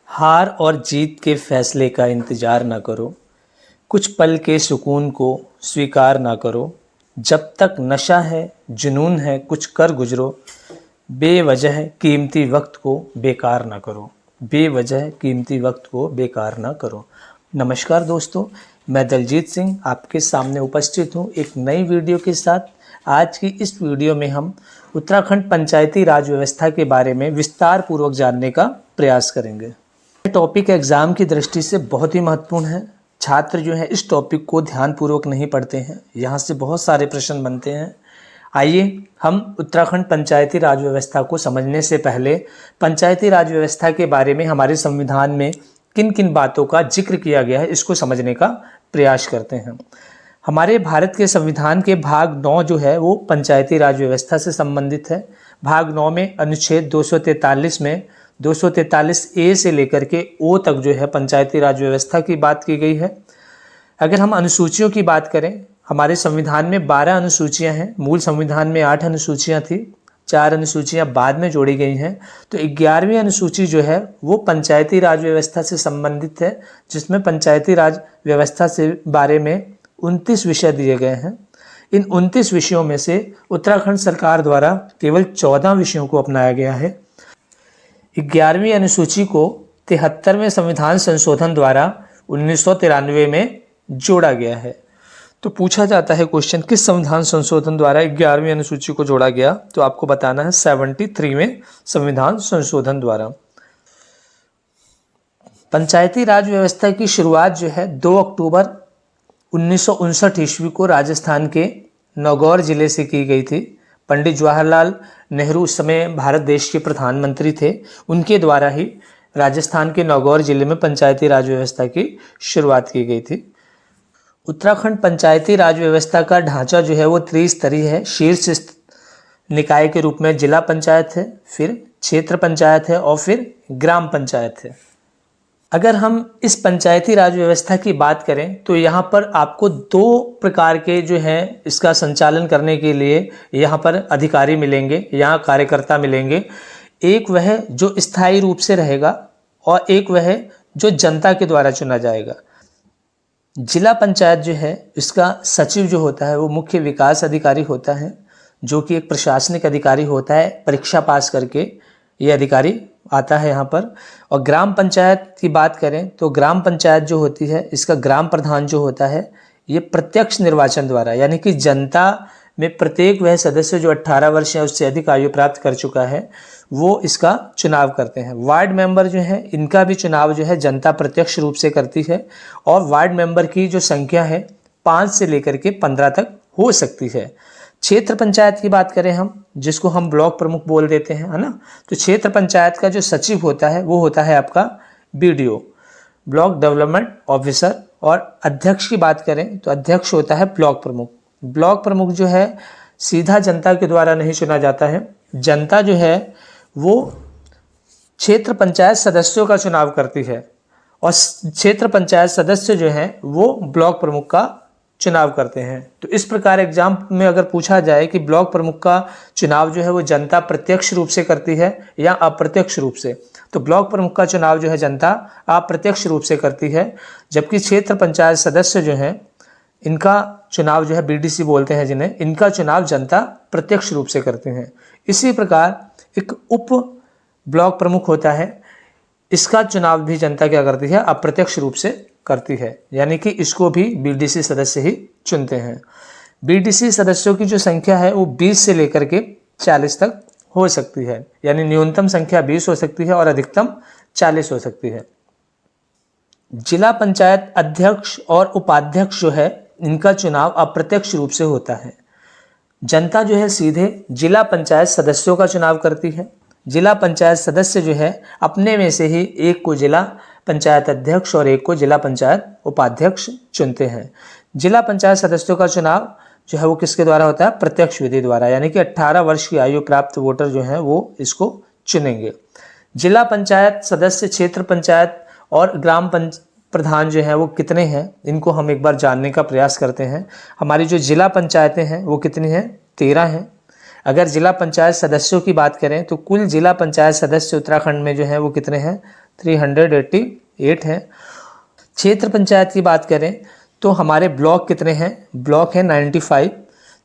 हार और जीत के फैसले का इंतज़ार ना करो, कुछ पल के सुकून को स्वीकार ना करो। जब तक नशा है, जुनून है, कुछ कर गुजरो। बेवजह कीमती वक्त को बेकार ना करो, बेवजह कीमती वक्त को बेकार ना करो। नमस्कार दोस्तों, मैं दलजीत सिंह आपके सामने उपस्थित हूँ एक नई वीडियो के साथ। आज की इस वीडियो में हम उत्तराखंड पंचायती राज व्यवस्था के बारे में विस्तार पूर्वक जानने का प्रयास करेंगे। टॉपिक एग्ज़ाम की दृष्टि से बहुत ही महत्वपूर्ण है। छात्र जो है इस टॉपिक को ध्यानपूर्वक नहीं पढ़ते हैं, यहाँ से बहुत सारे प्रश्न बनते हैं। आइए हम उत्तराखंड पंचायती राज व्यवस्था को समझने से पहले पंचायती राज व्यवस्था के बारे में हमारे संविधान में किन किन बातों का जिक्र किया गया है इसको समझने का प्रयास करते हैं। हमारे भारत के संविधान के भाग 9 जो है वो पंचायती राज व्यवस्था से संबंधित है। भाग 9 में अनुच्छेद 243 में 243A से लेकर के O तक जो है पंचायती राज व्यवस्था की बात की गई है। अगर हम अनुसूचियों की बात करें, हमारे संविधान में 12 अनुसूचियां हैं। मूल संविधान में 8 अनुसूचियां थी, 4 अनुसूचियां बाद में जोड़ी गई हैं। तो 11वीं अनुसूची जो है वो पंचायती राज व्यवस्था से संबंधित है, जिसमें पंचायती राज व्यवस्था से बारे में 29 विषय दिए गए हैं। इन 29 विषयों में से उत्तराखंड सरकार द्वारा केवल 14 विषयों को अपनाया गया है। 11वीं अनुसूची को 73वें संविधान संशोधन द्वारा 1993 में जोड़ा गया है। तो पूछा जाता है क्वेश्चन, किस संविधान संशोधन द्वारा 11वीं अनुसूची को जोड़ा गया? तो आपको बताना है 73वें संविधान संशोधन द्वारा। पंचायती राज व्यवस्था की शुरुआत जो है 2 अक्टूबर 1959 ईस्वी को राजस्थान के नागौर जिले से की गई थी। पंडित जवाहरलाल नेहरू उस समय भारत देश के प्रधानमंत्री थे, उनके द्वारा ही राजस्थान के नागौर जिले में पंचायती राज व्यवस्था की शुरुआत की गई थी। उत्तराखंड पंचायती राज व्यवस्था का ढांचा जो है वो त्रिस्तरीय है। शीर्ष निकाय के रूप में जिला पंचायत है, फिर क्षेत्र पंचायत है और फिर ग्राम पंचायत है। अगर हम इस पंचायती राज व्यवस्था की बात करें तो यहाँ पर आपको 2 प्रकार के जो हैं इसका संचालन करने के लिए यहाँ पर अधिकारी मिलेंगे, यहाँ कार्यकर्ता मिलेंगे। एक वह जो स्थायी रूप से रहेगा और एक वह जो जनता के द्वारा चुना जाएगा। जिला पंचायत जो है इसका सचिव जो होता है वो मुख्य विकास अधिकारी होता है, जो कि एक प्रशासनिक अधिकारी होता है। परीक्षा पास करके ये अधिकारी आता है यहाँ पर। और ग्राम पंचायत की बात करें तो ग्राम पंचायत जो होती है इसका ग्राम प्रधान जो होता है ये प्रत्यक्ष निर्वाचन द्वारा, यानी कि जनता में प्रत्येक वह सदस्य जो 18 वर्ष या उससे अधिक आयु प्राप्त कर चुका है वो इसका चुनाव करते हैं। वार्ड मेंबर जो है इनका भी चुनाव जो है जनता प्रत्यक्ष रूप से करती है और वार्ड मेंबर की जो संख्या है 5 से लेकर के 15 तक हो सकती है। क्षेत्र पंचायत की बात करें हम, जिसको हम ब्लॉक प्रमुख बोल देते हैं, है ना। तो क्षेत्र पंचायत का जो सचिव होता है वो होता है आपका BDO, ब्लॉक डेवलपमेंट ऑफिसर। और अध्यक्ष की बात करें तो अध्यक्ष होता है ब्लॉक प्रमुख। ब्लॉक प्रमुख जो है सीधा जनता के द्वारा नहीं चुना जाता है। जनता जो है वो क्षेत्र पंचायत सदस्यों का चुनाव करती है और क्षेत्र पंचायत सदस्य जो हैं वो ब्लॉक प्रमुख का चुनाव करते हैं। तो इस प्रकार एग्जाम में अगर पूछा जाए कि ब्लॉक प्रमुख का चुनाव जो है वो जनता प्रत्यक्ष रूप से करती है या अप्रत्यक्ष रूप से, तो ब्लॉक प्रमुख का चुनाव जो है जनता अप्रत्यक्ष रूप से करती है। जबकि क्षेत्र पंचायत सदस्य जो हैं इनका चुनाव जो है BDC बोलते हैं जिन्हें, इनका चुनाव जनता प्रत्यक्ष रूप से करते हैं। इसी प्रकार एक उप ब्लॉक प्रमुख होता है, इसका चुनाव भी जनता क्या करती है? अप्रत्यक्ष रूप से करती है, यानी कि इसको भी BDC सदस्य ही चुनते हैं। BDC सदस्यों की जो संख्या है वो 20 से लेकर के 40 तक हो सकती है, यानी न्यूनतम संख्या 20 हो सकती है और अधिकतम 40 हो सकती है। जिला पंचायत अध्यक्ष और उपाध्यक्ष जो है इनका चुनाव अप्रत्यक्ष रूप से होता है। जनता जो है सीधे जिला पंचायत सदस्यों का चुनाव करती है। जिला पंचायत सदस्य जो है अपने में से ही एक को जिला पंचायत अध्यक्ष और एक को जिला पंचायत उपाध्यक्ष चुनते हैं। जिला पंचायत सदस्यों का चुनाव जो है वो किसके द्वारा होता है? प्रत्यक्ष विधि द्वारा, यानी कि 18 वर्ष की आयु प्राप्त वोटर जो हैं वो इसको चुनेंगे। जिला पंचायत सदस्य, क्षेत्र पंचायत और ग्राम प्रधान जो है वो कितने हैं, इनको हम एक बार जानने का प्रयास करते हैं। हमारी जो जिला पंचायतें हैं वो कितनी हैं? 13 हैं। अगर जिला पंचायत सदस्यों की बात करें तो कुल जिला पंचायत सदस्य उत्तराखंड में जो है वो कितने हैं? 388 है। क्षेत्र पंचायत की बात करें तो हमारे ब्लॉक कितने हैं, ब्लॉक है 95,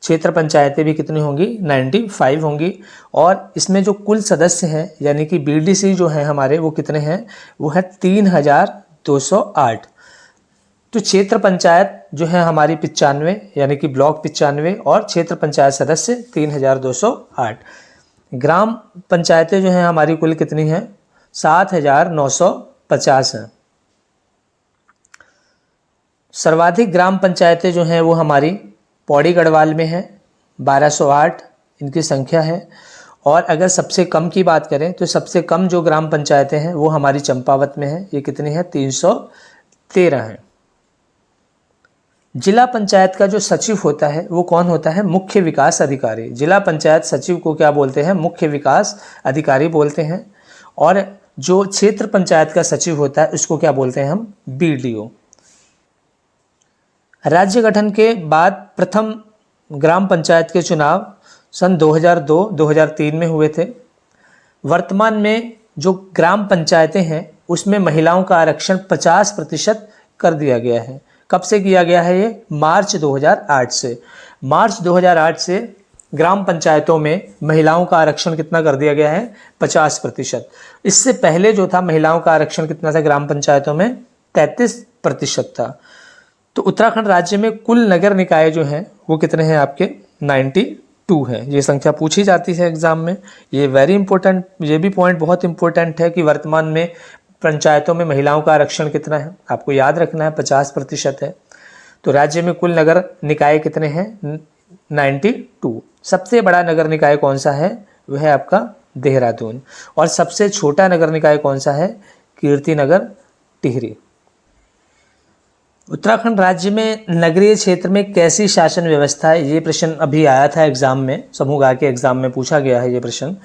क्षेत्र पंचायतें भी कितनी होंगी, 95 होंगी। और इसमें जो कुल सदस्य हैं यानी कि बीडीसी जो हैं हमारे वो कितने हैं, वो है 3208। तो क्षेत्र पंचायत जो है हमारी 95 यानी कि ब्लॉक 95 और क्षेत्र पंचायत सदस्य 3208। ग्राम पंचायतें जो हैं हमारी कुल कितनी हैं, 7950 हैं। सर्वाधिक ग्राम पंचायतें जो हैं वो हमारी पौड़ी गढ़वाल में हैं, 1208 इनकी संख्या है। और अगर सबसे कम की बात करें तो सबसे कम जो ग्राम पंचायतें हैं वो हमारी चंपावत में है, ये कितनी है, 313 है। जिला पंचायत का जो सचिव होता है वो कौन होता है, मुख्य विकास अधिकारी। जिला पंचायत सचिव को क्या बोलते हैं, मुख्य विकास अधिकारी बोलते हैं। और जो क्षेत्र पंचायत का सचिव होता है उसको क्या बोलते हैं हम, बीडीओ। राज्य गठन के बाद प्रथम ग्राम पंचायत के चुनाव सन 2002-2003 में हुए थे। वर्तमान में जो ग्राम पंचायतें हैं उसमें महिलाओं का आरक्षण 50% कर दिया गया है। कब से किया गया है ये, मार्च 2008 से। मार्च 2008 से ग्राम पंचायतों में महिलाओं का आरक्षण कितना कर दिया गया है, 50%। इससे पहले जो था महिलाओं का आरक्षण कितना था ग्राम पंचायतों में, 33% था। तो उत्तराखंड राज्य में कुल नगर निकाय जो हैं वो कितने हैं आपके, 92 है। ये संख्या पूछी जाती है एग्जाम में, ये वेरी इंपॉर्टेंट, ये भी पॉइंट बहुत इंपॉर्टेंट है कि वर्तमान में पंचायतों में महिलाओं का आरक्षण कितना है, आपको याद रखना है, 50% है। तो राज्य में कुल नगर निकाय कितने हैं, 92। सबसे बड़ा नगर निकाय कौन सा है, वह है आपका देहरादून। और सबसे छोटा नगर निकाय कौन सा है, कीर्तिनगर टिहरी। उत्तराखंड राज्य में नगरीय क्षेत्र में कैसी शासन व्यवस्था है, ये प्रश्न अभी आया था एग्जाम में, समूह ग के एग्जाम में पूछा गया है ये प्रश्न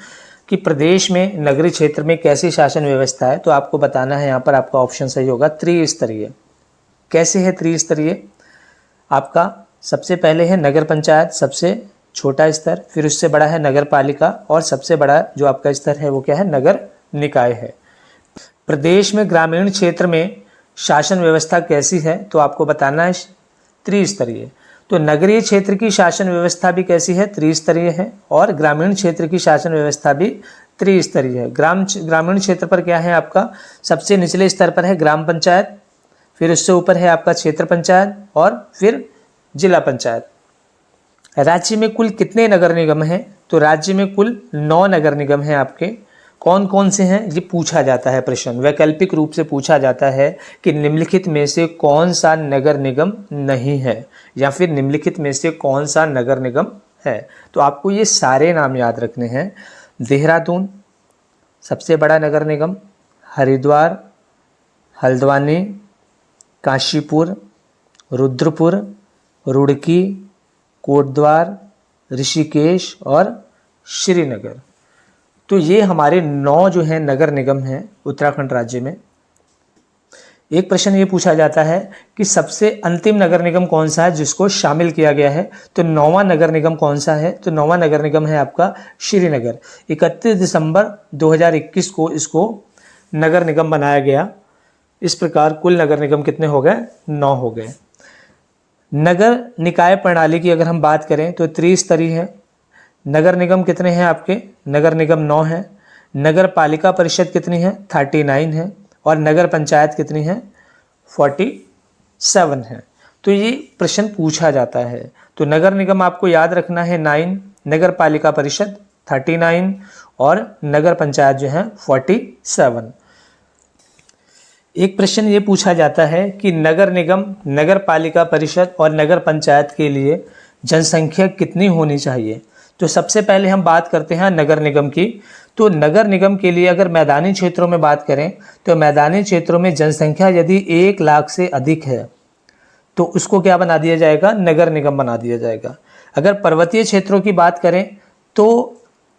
कि प्रदेश में नगरीय क्षेत्र में कैसी शासन व्यवस्था है। तो आपको बताना है, यहाँ पर आपका ऑप्शन सही होगा त्रिस्तरीय। कैसे है त्रिस्तरीय, आपका सबसे पहले है नगर पंचायत, सबसे छोटा स्तर, फिर उससे बड़ा है नगर पालिका और सबसे बड़ा जो आपका स्तर है वो क्या है, नगर निकाय है। प्रदेश में ग्रामीण क्षेत्र में शासन व्यवस्था कैसी है, तो आपको बताना है त्रिस्तरीय। तो नगरीय क्षेत्र की शासन व्यवस्था भी कैसी है, त्रिस्तरीय है। और ग्रामीण क्षेत्र की शासन व्यवस्था भी त्रिस्तरीय है। ग्रामीण क्षेत्र पर क्या है आपका, सबसे निचले स्तर पर है ग्राम पंचायत, फिर उससे ऊपर है आपका क्षेत्र पंचायत और फिर जिला पंचायत। राज्य में कुल कितने नगर निगम हैं, तो राज्य में कुल 9 नगर निगम हैं आपके। कौन कौन से हैं, ये पूछा जाता है प्रश्न, वैकल्पिक रूप से पूछा जाता है कि निम्नलिखित में से कौन सा नगर निगम नहीं है या फिर निम्नलिखित में से कौन सा नगर निगम है। तो आपको ये सारे नाम याद रखने हैं। देहरादून सबसे बड़ा नगर निगम, हरिद्वार, हल्द्वानी, काशीपुर, रुद्रपुर, रुड़की, कोटद्वार, ऋषिकेश और श्रीनगर। तो ये हमारे 9 जो हैं नगर निगम हैं उत्तराखंड राज्य में। एक प्रश्न ये पूछा जाता है कि सबसे अंतिम नगर निगम कौन सा है जिसको शामिल किया गया है, तो 9वां नगर निगम कौन सा है, तो 9वां नगर निगम है आपका श्रीनगर। 31 दिसंबर 2021 को इसको नगर निगम बनाया गया। इस प्रकार कुल नगर निगम कितने हो गए, 9 हो गए। नगर निकाय प्रणाली की अगर हम बात करें तो त्रिस्तरीय है। नगर निगम कितने हैं आपके, नगर निगम 9 है। नगर पालिका परिषद कितनी है, 39 है। और नगर पंचायत कितनी है, 47 है। तो ये प्रश्न पूछा जाता है। तो नगर निगम आपको याद रखना है 9, नगर पालिका परिषद 39 और नगर पंचायत जो है 47। एक प्रश्न ये पूछा जाता है कि नगर निगम, नगर पालिका परिषद और नगर पंचायत के लिए जनसंख्या कितनी होनी चाहिए। तो सबसे पहले हम बात करते हैं नगर निगम की। तो नगर निगम के लिए अगर मैदानी क्षेत्रों में बात करें तो मैदानी क्षेत्रों में जनसंख्या यदि 1 लाख से अधिक है तो उसको क्या बना दिया जाएगा, नगर निगम बना दिया जाएगा। अगर पर्वतीय क्षेत्रों की बात करें तो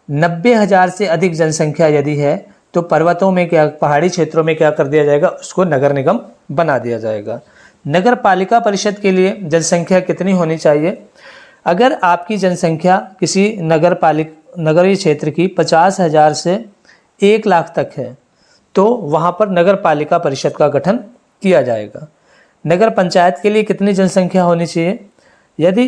90,000 से अधिक जनसंख्या यदि है तो पर्वतों में क्या, पहाड़ी क्षेत्रों में क्या कर दिया जाएगा, उसको नगर निगम बना दिया जाएगा। नगर पालिका परिषद के लिए जनसंख्या कितनी होनी चाहिए। अगर आपकी जनसंख्या किसी नगरीय क्षेत्र की 50,000 से 1 लाख तक है तो वहाँ पर नगर पालिका परिषद का गठन किया जाएगा। नगर पंचायत के लिए कितनी जनसंख्या होनी चाहिए? यदि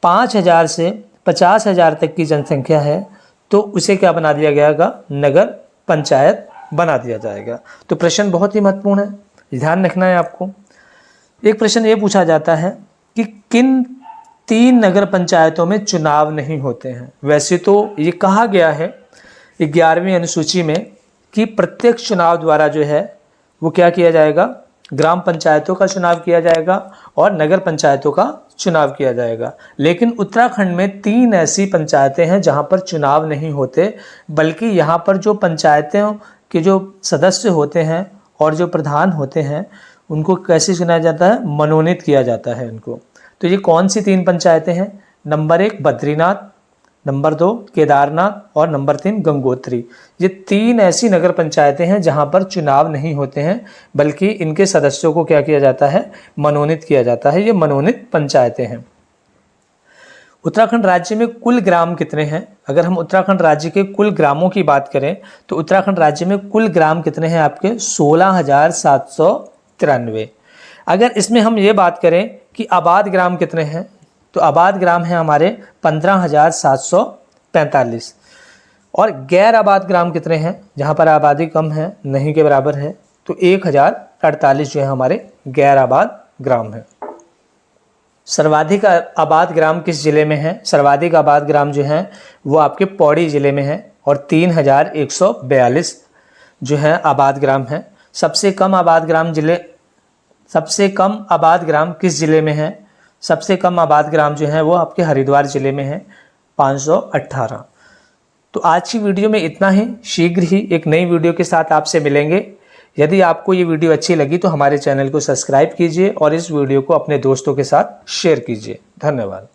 5,000 से 50,000 तक की जनसंख्या है तो उसे क्या बना दिया जाएगा? नगर पंचायत बना दिया जाएगा। तो प्रश्न बहुत ही महत्वपूर्ण है, ध्यान रखना है आपको। एक प्रश्न ये पूछा जाता है कि किन 3 नगर पंचायतों में चुनाव नहीं होते हैं? वैसे तो ये कहा गया है 11वीं अनुसूची में कि प्रत्यक्ष चुनाव द्वारा जो है वो क्या किया जाएगा? ग्राम पंचायतों का चुनाव किया जाएगा और नगर पंचायतों का चुनाव किया जाएगा। लेकिन उत्तराखंड में 3 ऐसी पंचायतें हैं जहां पर चुनाव नहीं होते, बल्कि यहां पर जो पंचायतों के जो सदस्य होते हैं और जो प्रधान होते हैं उनको कैसे चुना जाता है? मनोनीत किया जाता है इनको। तो ये कौन सी 3 पंचायतें हैं? नंबर 1 बद्रीनाथ, नंबर 2 केदारनाथ और नंबर 3 गंगोत्री। ये 3 ऐसी नगर पंचायतें हैं जहां पर चुनाव नहीं होते हैं, बल्कि इनके सदस्यों को क्या किया जाता है? मनोनीत किया जाता है। ये मनोनीत पंचायतें हैं। उत्तराखंड राज्य में कुल ग्राम कितने हैं? अगर हम उत्तराखंड राज्य के कुल ग्रामों की बात करें तो उत्तराखंड राज्य में कुल ग्राम कितने हैं आपके? 16,793। अगर इसमें हम ये बात करें कि आबाद ग्राम कितने हैं, तो आबाद ग्राम है हमारे 15,745। और गैर आबाद ग्राम कितने हैं? जहाँ पर आबादी कम है, नहीं के बराबर है, तो 1,048 जो है हमारे गैर आबाद ग्राम है। सर्वाधिक आबाद ग्राम किस जिले में है? सर्वाधिक आबाद ग्राम जो हैं वो आपके पौड़ी जिले में है और 3,142 जो है आबाद ग्राम है। सबसे कम आबाद ग्राम किस जिले में है? सबसे कम आबाद ग्राम जो है वो आपके हरिद्वार जिले में है, 518। तो आज की वीडियो में इतना ही। शीघ्र ही एक नई वीडियो के साथ आपसे मिलेंगे। यदि आपको ये वीडियो अच्छी लगी तो हमारे चैनल को सब्सक्राइब कीजिए और इस वीडियो को अपने दोस्तों के साथ शेयर कीजिए। धन्यवाद।